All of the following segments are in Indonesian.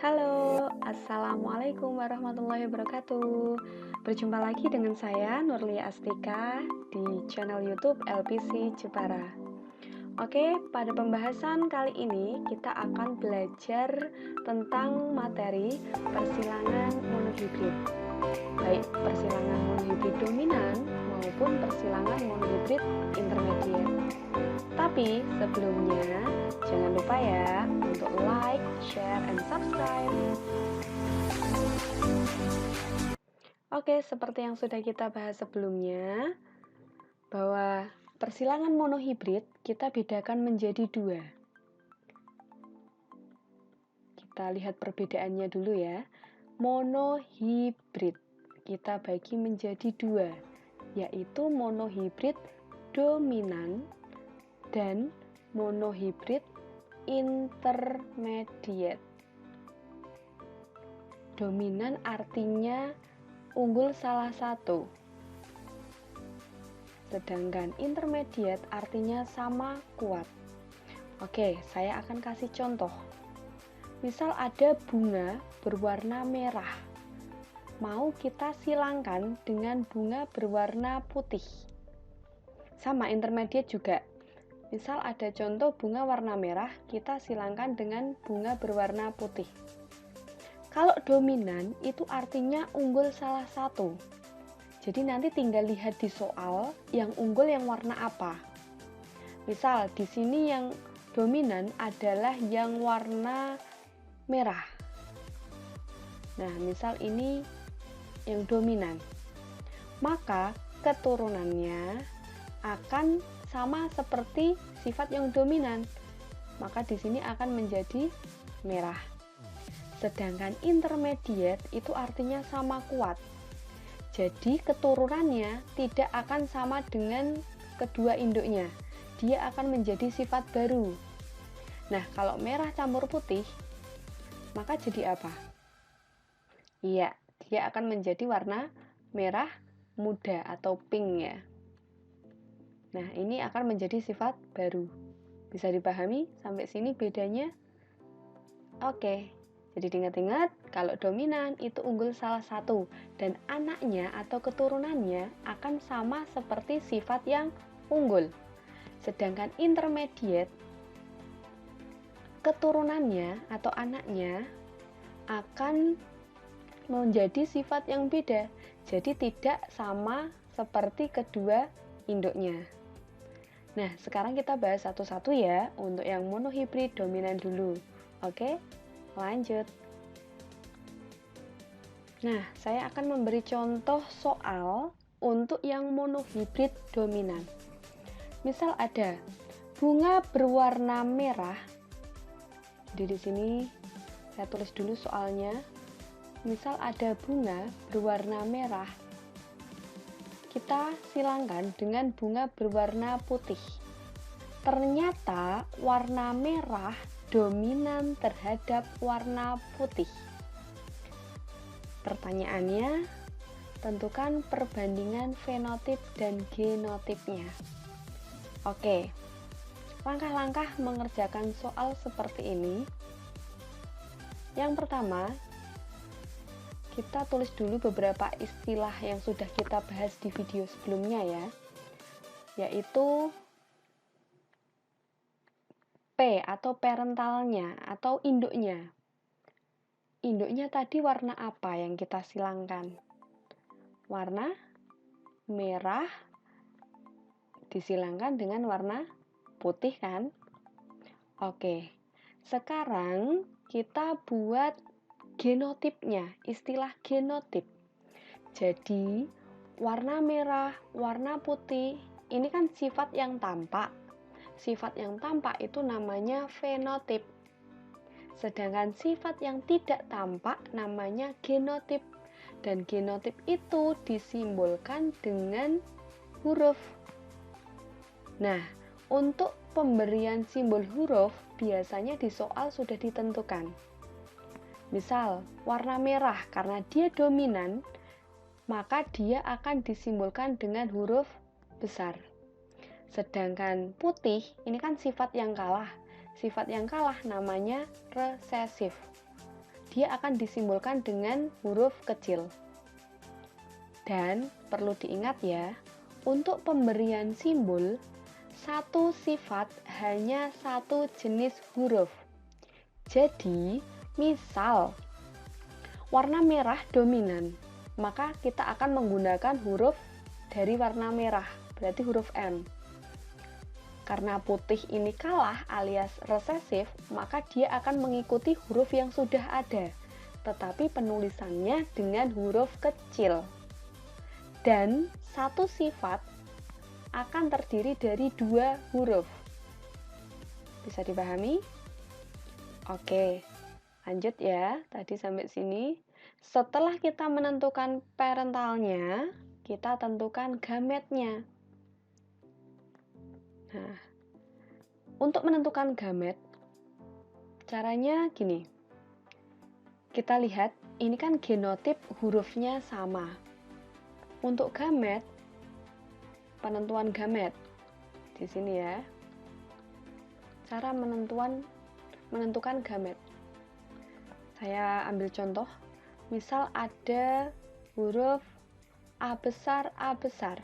Halo, Assalamualaikum warahmatullahi wabarakatuh. Berjumpa lagi dengan saya Nurlia Astika di channel YouTube LPC Jepara. Oke, pada pembahasan kali ini kita akan belajar tentang materi persilangan monohibrid, baik persilangan monohibrid dominan maupun persilangan monohibrid intermediate. Tapi sebelumnya, jangan lupa ya untuk like, share, and subscribe. Oke, seperti yang sudah kita bahas sebelumnya, bahwa persilangan monohibrid kita bedakan menjadi dua. Kita lihat perbedaannya dulu ya. Monohibrid kita bagi menjadi dua, yaitu monohibrid dominan dan monohibrid intermediate. Dominan artinya unggul salah satu, sedangkan intermediate artinya sama kuat. Oke, saya akan kasih contoh. Misal ada bunga berwarna merah, mau kita silangkan dengan bunga berwarna putih. Sama intermediate juga. Misal ada contoh bunga warna merah, kita silangkan dengan bunga berwarna putih. Kalau dominan itu artinya unggul salah satu. Jadi nanti tinggal lihat di soal yang unggul yang warna apa. Misal di sini yang dominan adalah yang warna merah. Nah, misal ini yang dominan. Maka keturunannya akan sama seperti sifat yang dominan. Maka di sini akan menjadi merah. Sedangkan intermediate itu artinya sama kuat. Jadi keturunannya tidak akan sama dengan kedua induknya. Dia akan menjadi sifat baru. Nah, kalau merah campur putih, maka jadi apa? Iya, dia akan menjadi warna merah muda atau pink ya. Nah, ini akan menjadi sifat baru. Bisa dipahami sampai sini bedanya? Oke. Jadi diingat-ingat, kalau dominan itu unggul salah satu dan anaknya atau keturunannya akan sama seperti sifat yang unggul. Sedangkan intermediate, keturunannya atau anaknya akan menjadi sifat yang beda. Jadi tidak sama seperti kedua induknya. Nah, sekarang kita bahas satu-satu ya untuk yang monohibrid dominan dulu. Oke? Lanjut. Nah, saya akan memberi contoh soal untuk yang monohibrid dominan. Misal ada bunga berwarna merah. Jadi di sini saya tulis dulu soalnya. Misal ada bunga berwarna merah. Kita silangkan dengan bunga berwarna putih. Ternyata warna merah dominan terhadap warna putih. Pertanyaannya, tentukan perbandingan fenotip dan genotipnya. Oke, langkah-langkah mengerjakan soal seperti ini. Yang pertama, kita tulis dulu beberapa istilah yang sudah kita bahas di video sebelumnya ya, yaitu P atau parentalnya atau induknya. Induknya tadi warna apa yang kita silangkan? Warna merah disilangkan dengan warna putih kan? Oke, sekarang kita buat genotipnya, istilah genotip. Jadi, warna merah, warna putih, ini kan sifat yang tampak. Sifat yang tampak itu namanya fenotip. Sedangkan sifat yang tidak tampak namanya genotip. Dan genotip itu disimbolkan dengan huruf. Nah, untuk pemberian simbol huruf biasanya di soal sudah ditentukan. Misal, warna merah karena dia dominan, maka dia akan disimbolkan dengan huruf besar. Sedangkan putih, ini kan sifat yang kalah. Sifat yang kalah namanya resesif. dia akan disimbolkan dengan huruf kecil. Dan perlu diingat ya, untuk pemberian simbol, satu sifat hanya satu jenis huruf. Jadi, misal warna merah dominan, maka kita akan menggunakan huruf dari warna merah, berarti huruf M. Karena putih ini kalah alias resesif, maka dia akan mengikuti huruf yang sudah ada, tetapi penulisannya dengan huruf kecil. Dan satu sifat akan terdiri dari dua huruf. Bisa dipahami? Oke, lanjut ya, tadi sampai sini. Setelah kita menentukan parentalnya, kita tentukan gametnya. Nah, untuk menentukan gamet, caranya gini. Kita lihat, ini kan genotip hurufnya sama. Untuk gamet, penentuan gamet di sini ya. Cara menentukan gamet. Saya ambil contoh, misal ada huruf A besar, A besar,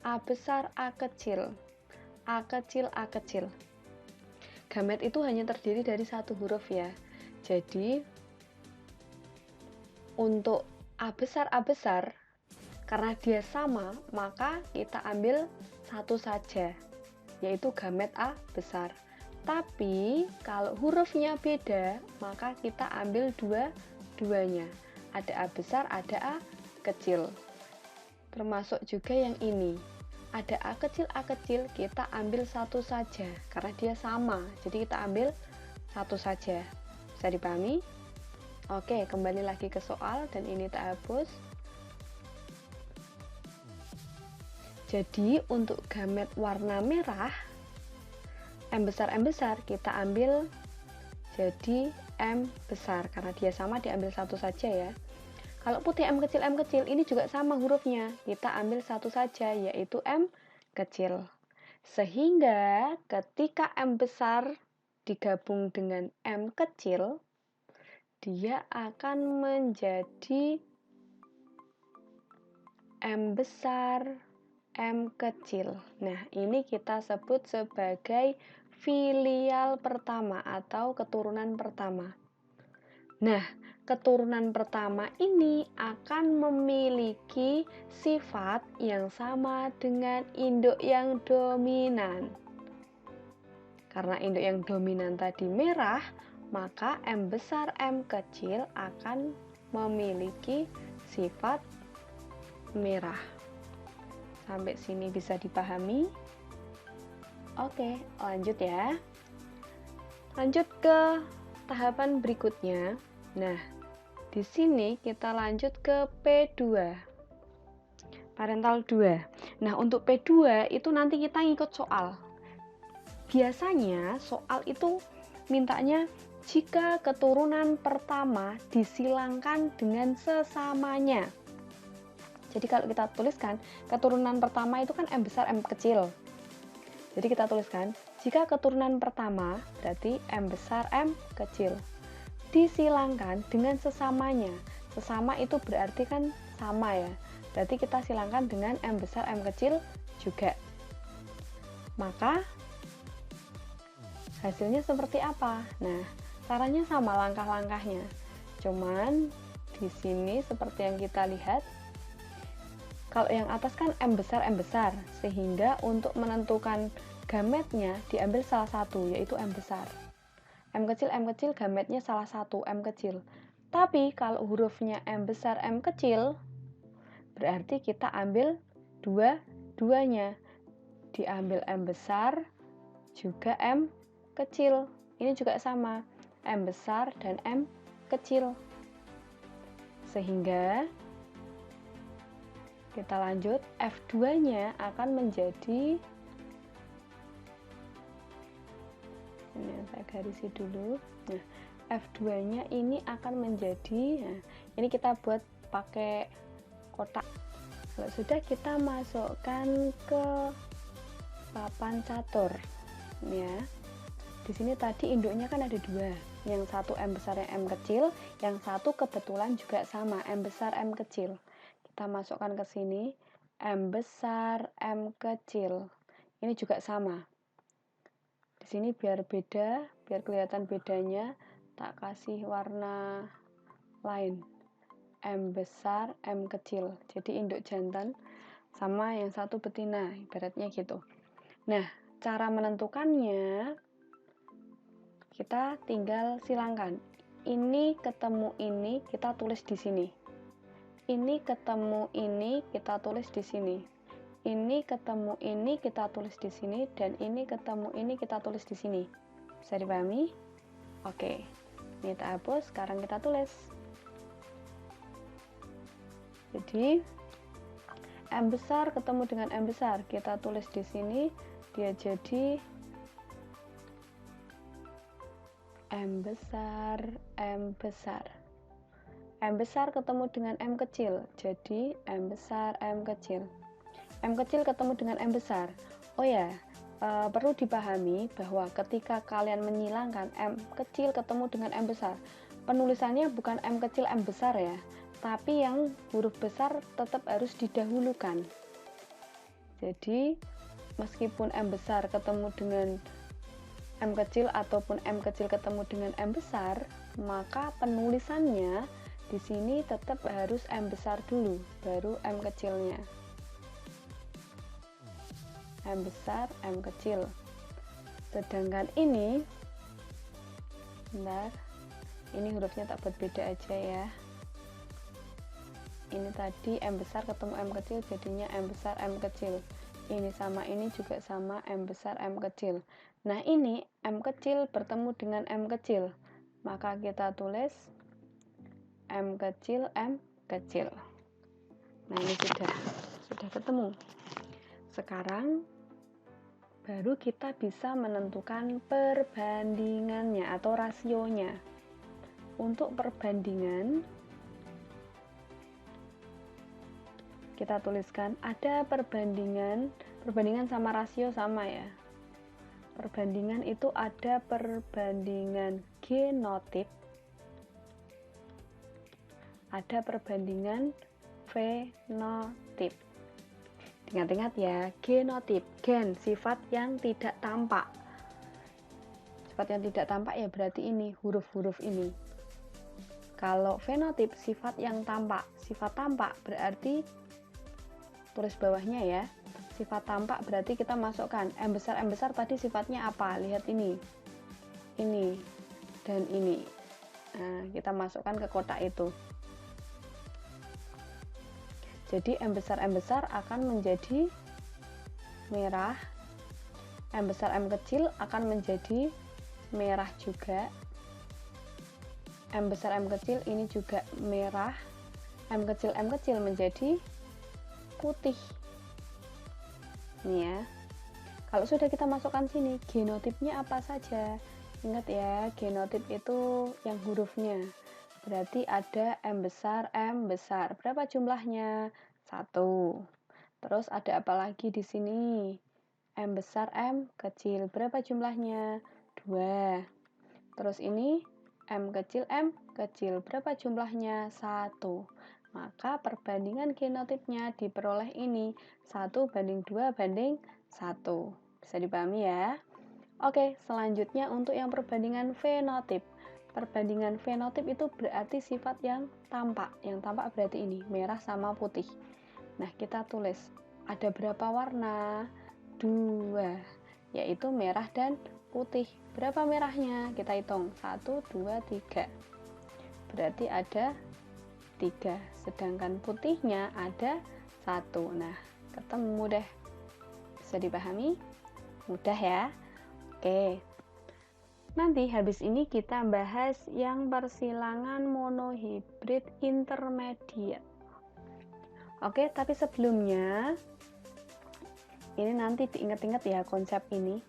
A besar, A kecil, A kecil, A kecil. Gamet itu hanya terdiri dari satu huruf ya. Jadi, untuk A besar, karena dia sama, maka kita ambil satu saja, yaitu gamet A besar. Tapi, kalau hurufnya beda, maka kita ambil dua-duanya. Ada A besar, ada A kecil. Termasuk juga yang ini. Ada A kecil, kita ambil satu saja karena dia sama, jadi kita ambil satu saja. Bisa dipahami? Oke, kembali lagi ke soal dan ini tak hapus. Jadi untuk gamet warna merah M besar kita ambil jadi M besar karena dia sama, diambil satu saja ya. Kalau putih M kecil ini juga sama hurufnya, kita ambil satu saja yaitu M kecil. Sehingga ketika M besar digabung dengan M kecil, dia akan menjadi M besar, M kecil. Nah, ini kita sebut sebagai filial pertama atau keturunan pertama. Nah, keturunan pertama ini akan memiliki sifat yang sama dengan induk yang dominan. Karena induk yang dominan tadi merah, maka M besar, M kecil akan memiliki sifat merah. Sampai sini bisa dipahami? Oke, lanjut ya. Lanjut ke tahapan berikutnya. Nah, di sini kita lanjut ke P2. Parental 2. Nah, untuk P2 itu nanti kita ngikut soal. Biasanya soal itu mintanya jika keturunan pertama disilangkan dengan sesamanya. Jadi kalau kita tuliskan keturunan pertama itu kan M besar, M kecil. Jadi kita tuliskan jika keturunan pertama berarti M besar, M kecil disilangkan dengan sesamanya. Sesama itu berarti kan sama ya. Berarti kita silangkan dengan M besar, M kecil juga. Maka hasilnya seperti apa? Nah, caranya sama langkah-langkahnya. Cuman di sini seperti yang kita lihat, kalau yang atas kan M besar, sehingga untuk menentukan gametnya diambil salah satu, yaitu M besar. M kecil, gametnya salah satu, M kecil. Tapi kalau hurufnya M besar, M kecil, berarti kita ambil dua-duanya. Diambil M besar, juga M kecil. Ini juga sama, M besar dan M kecil. Sehingga kita lanjut, F2-nya akan menjadi, ini saya garisi dulu. Nah, F2-nya ini akan menjadi, nah, ini kita buat pakai kotak. Kalau sudah, kita masukkan ke papan catur. Ya. Di sini tadi induknya kan ada dua. Yang satu M besarnya M kecil, yang satu kebetulan juga sama, M besar M kecil. Kita masukkan ke sini, M besar M kecil. Ini juga sama. Di sini biar beda, biar kelihatan bedanya, tak kasih warna lain. M besar M kecil. Jadi induk jantan sama yang satu betina, ibaratnya gitu. Nah, cara menentukannya kita tinggal silangkan. Ini ketemu ini, kita tulis di sini. Ini ketemu ini, kita tulis di sini. Ini ketemu ini, kita tulis di sini, dan ini ketemu ini, kita tulis di sini. Bisa dipahami? Oke. Ini kita hapus, sekarang kita tulis. Jadi M besar ketemu dengan M besar, kita tulis di sini, dia jadi M besar, M besar. M besar ketemu dengan M kecil, jadi M besar, M kecil. M kecil ketemu dengan M besar. Oh ya, perlu dipahami bahwa ketika kalian menyilangkan M kecil ketemu dengan M besar, penulisannya bukan M kecil, M besar ya, tapi yang huruf besar tetap harus didahulukan. Jadi, meskipun M besar ketemu dengan M kecil ataupun M kecil ketemu dengan M besar, maka penulisannya di sini tetap harus M besar dulu, baru M kecilnya. M besar, M kecil. Sedangkan ini, bentar, ini hurufnya tak buat beda aja ya. Ini tadi M besar ketemu M kecil, jadinya M besar, M kecil. Ini sama ini juga sama, M besar, M kecil. Nah, ini M kecil bertemu dengan M kecil, maka kita tulis M kecil, M kecil. Nah, ini sudah ketemu. Sekarang baru kita bisa menentukan perbandingannya atau rasionya. Untuk perbandingan, kita tuliskan ada perbandingan sama rasio sama ya. Perbandingan itu ada perbandingan genotip, ada perbandingan fenotip. Ingat-ingat ya, genotip, gen, sifat yang tidak tampak. Sifat yang tidak tampak ya berarti ini, huruf-huruf ini. Kalau fenotip, sifat yang tampak. Sifat tampak berarti, tulis bawahnya ya, sifat tampak berarti kita masukkan M besar tadi sifatnya apa? Lihat ini, dan ini. Nah, kita masukkan ke kotak itu. Jadi M besar akan menjadi merah, M besar M kecil akan menjadi merah juga, M besar M kecil ini juga merah, M kecil menjadi putih. Ini ya. Kalau sudah kita masukkan sini, genotipnya apa saja? Ingat ya, genotip itu yang hurufnya. Berarti ada M besar. Berapa jumlahnya? 1. Terus ada apa lagi di sini? M besar M kecil. Berapa jumlahnya? 2. Terus ini M kecil. Berapa jumlahnya? 1. Maka perbandingan genotipnya diperoleh ini 1:2:1. Bisa dipahami ya? Oke, selanjutnya untuk yang perbandingan fenotip. Perbandingan fenotip itu berarti sifat yang tampak. Yang tampak berarti ini, merah sama putih. Nah, kita tulis ada berapa warna? 2, yaitu merah dan putih. Berapa merahnya? Kita hitung 1, 2, 3. Berarti ada 3, sedangkan putihnya ada 1. Nah, ketemu deh. Bisa dipahami? Mudah ya? Oke. Nanti habis ini kita bahas yang persilangan monohibrid intermediate. Oke, tapi sebelumnya ini nanti diingat-ingat ya konsep ini.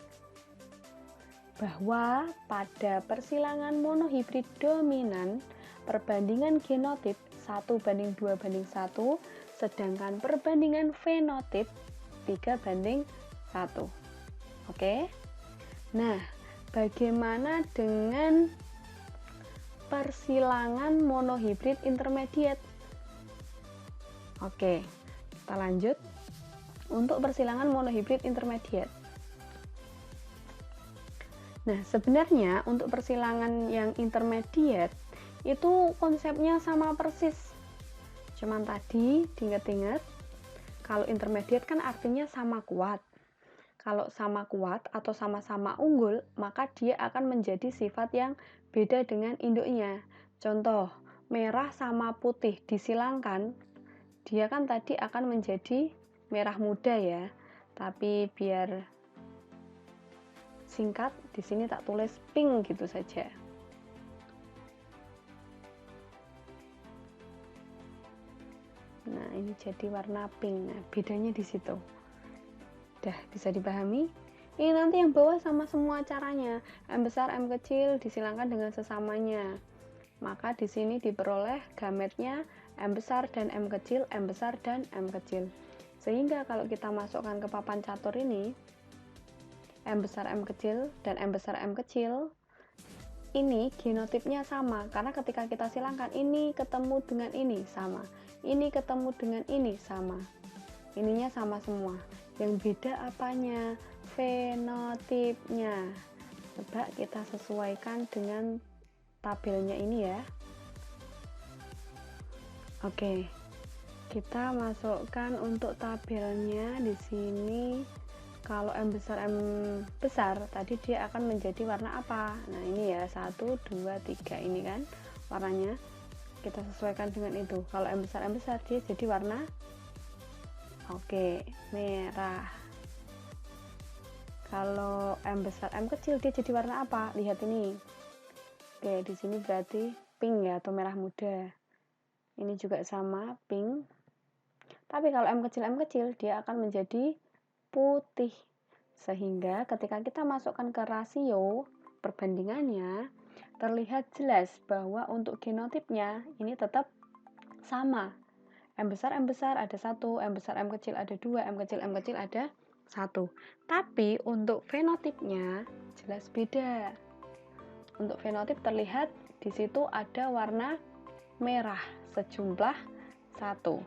Bahwa pada persilangan monohibrid dominan, perbandingan genotip 1:2:1, sedangkan perbandingan fenotip 3:1. Oke? Nah, bagaimana dengan persilangan monohibrid intermediate. Oke, kita lanjut. Untuk persilangan monohibrid intermediate. Nah, sebenarnya untuk persilangan yang intermediate itu konsepnya sama persis. Cuman tadi diingat-ingat, kalau intermediate kan artinya sama kuat. Kalau sama kuat atau sama-sama unggul, maka dia akan menjadi sifat yang beda dengan induknya. Contoh, merah sama putih disilangkan, dia kan tadi akan menjadi merah muda ya, tapi biar singkat di sini tak tulis pink gitu saja. Nah, ini jadi warna pink. Nah, bedanya di situ. Udah bisa dipahami? Ini nanti yang bawah sama semua caranya. M besar, M kecil disilangkan dengan sesamanya. Maka di sini diperoleh gametnya M besar dan M kecil, M besar dan M kecil. Sehingga kalau kita masukkan ke papan catur ini, M besar M kecil dan M besar M kecil, ini genotipnya sama. Karena ketika kita silangkan, ini ketemu dengan ini sama. Ini ketemu dengan ini sama. Ininya sama semua. Yang beda apanya? Fenotipnya. Coba kita sesuaikan dengan tabelnya ini ya. Oke. Kita masukkan untuk tabelnya di sini. Kalau M besar tadi dia akan menjadi warna apa? Nah, ini ya, 1 2 3 ini kan warnanya. Kita sesuaikan dengan itu. Kalau M besar dia jadi warna merah. Kalau M besar M kecil dia jadi warna apa? Lihat ini. Oke, di sini berarti pink ya, atau merah muda. Ini juga sama, pink. Tapi kalau M kecil dia akan menjadi putih. Sehingga ketika kita masukkan ke rasio perbandingannya, terlihat jelas bahwa untuk genotipnya ini tetap sama. M besar ada 1, M besar M kecil ada 2, M kecil ada 1. Tapi untuk fenotipnya jelas beda. Untuk fenotip terlihat di situ ada warna merah sejumlah 1.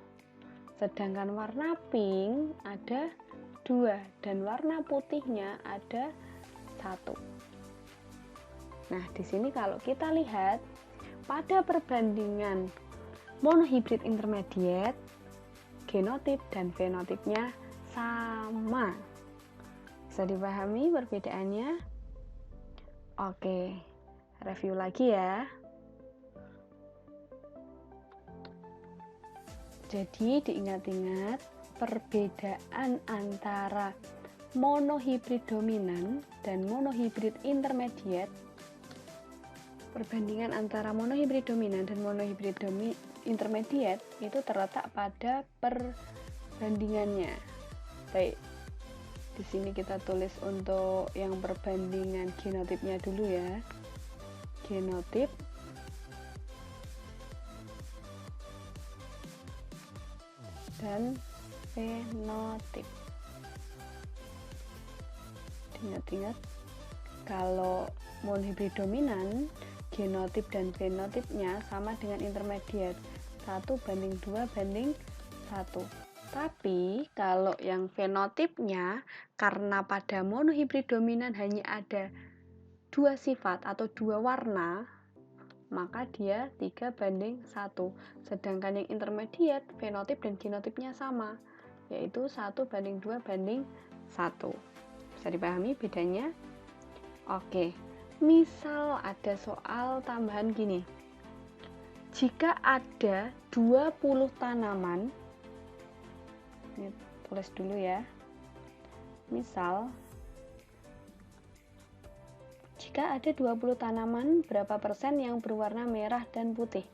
Sedangkan warna pink ada 2 dan warna putihnya ada 1. Nah, di sini kalau kita lihat pada perbandingan monohibrid intermediate, genotip dan fenotipnya sama. Bisa dipahami perbedaannya? Oke, review lagi ya. Jadi diingat-ingat perbedaan antara monohibrid dominan dan monohibrid intermediate. Perbandingan antara monohibrid dominan dan monohibrid intermediate itu terletak pada perbandingannya. Baik, di sini kita tulis untuk yang perbandingan genotipnya dulu ya. Genotip dan fenotip. Ingat-ingat, kalau monohibrid dominan, genotip dan fenotipnya sama dengan intermediate, 1:2:1. Tapi kalau yang fenotipnya, karena pada monohibrid dominan hanya ada 2 sifat atau 2 warna, maka dia 3:1. Sedangkan yang intermediate, fenotip dan genotipnya sama, yaitu 1:2:1. Bisa dipahami bedanya? Oke, misal ada soal tambahan gini. Jika ada 20 tanaman, ini tulis dulu ya. Misal jika ada 20 tanaman, berapa persen yang berwarna merah dan putih?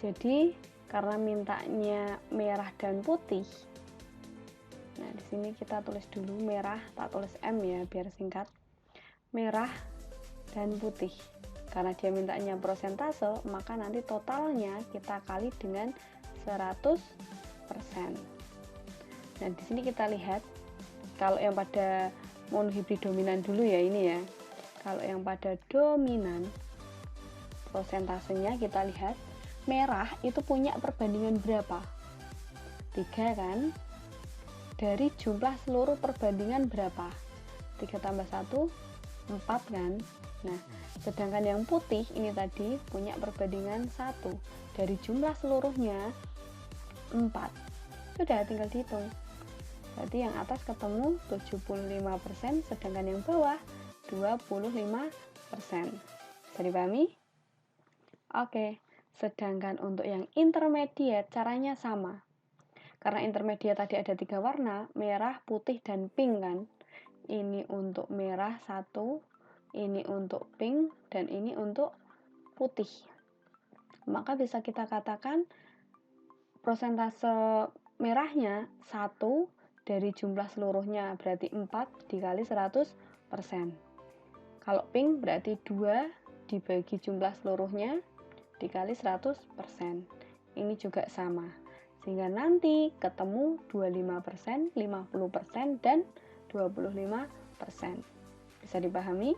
Jadi, karena mintanya merah dan putih, nah di sini kita tulis dulu merah, tak tulis M ya, biar singkat. Merah dan putih. Karena dia mintanya persentase, maka nanti totalnya kita kali dengan 100%. Nah, di sini kita lihat, kalau yang pada monohibrid dominan dulu ya ini ya. Kalau yang pada dominan, Prosentasenya kita lihat, merah itu punya perbandingan berapa? 3 kan? Dari jumlah seluruh perbandingan berapa? 3 tambah 1, 4 kan? Nah, sedangkan yang putih ini tadi punya perbandingan 1. Dari jumlah seluruhnya 4. Sudah, tinggal dihitung. Berarti yang atas ketemu 75%, sedangkan yang bawah 25%. Bisa dipahami? Oke, sedangkan untuk yang intermediate caranya sama. Karena intermediate tadi ada 3 warna, merah, putih, dan pink kan. Ini untuk merah 1, ini untuk pink, dan ini untuk putih. Maka bisa kita katakan prosentase merahnya 1 dari jumlah seluruhnya, berarti 4 dikali 100%. Kalau pink berarti 2 dibagi jumlah seluruhnya dikali 100%. Ini juga sama. Sehingga nanti ketemu 25%, 50%, dan 25%. Bisa dipahami?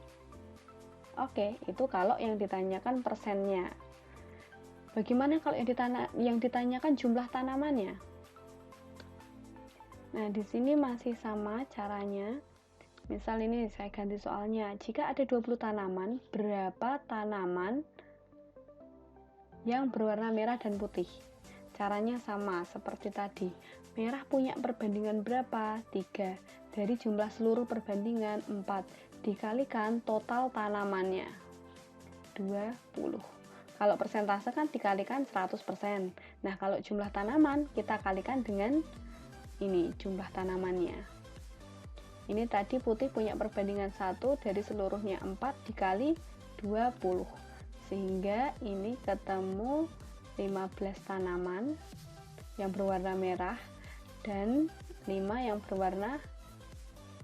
Oke, itu kalau yang ditanyakan persennya. Bagaimana kalau yang ditanyakan jumlah tanamannya? Nah, di sini masih sama caranya. Misal ini saya ganti soalnya. Jika ada 20 tanaman, berapa tanaman yang berwarna merah dan putih? Caranya sama seperti tadi. Merah punya perbandingan berapa? 3. Dari jumlah seluruh perbandingan 4. Dikalikan total tanamannya 20. Kalau persentase kan dikalikan 100%. Nah, kalau jumlah tanaman kita kalikan dengan ini jumlah tanamannya. Ini tadi putih punya perbandingan 1 dari seluruhnya 4 dikali 20. Sehingga ini ketemu 15 tanaman yang berwarna merah dan 5 yang berwarna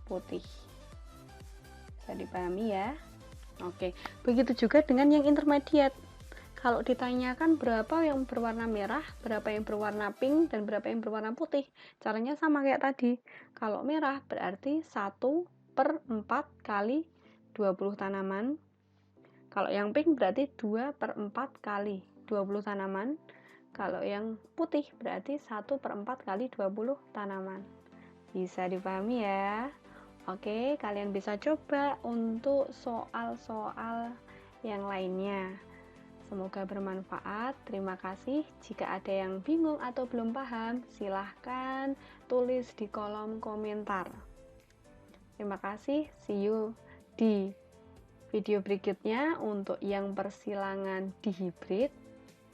putih. Bisa dipahami ya? Oke, begitu juga dengan yang intermediate. Kalau ditanyakan berapa yang berwarna merah, berapa yang berwarna pink, dan berapa yang berwarna putih, caranya sama kayak tadi. Kalau merah berarti 1/4 kali 20 tanaman. Kalau yang pink berarti 2/4 kali 20 tanaman. Kalau yang putih berarti 1/4 kali 20 tanaman. Bisa dipahami ya? Oke, kalian bisa coba untuk soal-soal yang lainnya. Semoga bermanfaat. Terima kasih. Jika ada yang bingung atau belum paham, silahkan tulis di kolom komentar. Terima kasih. See you di video berikutnya untuk yang persilangan di hibrid.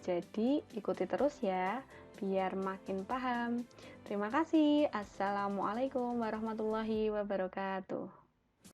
Jadi ikuti terus ya, biar makin paham. Terima kasih. Assalamualaikum warahmatullahi wabarakatuh.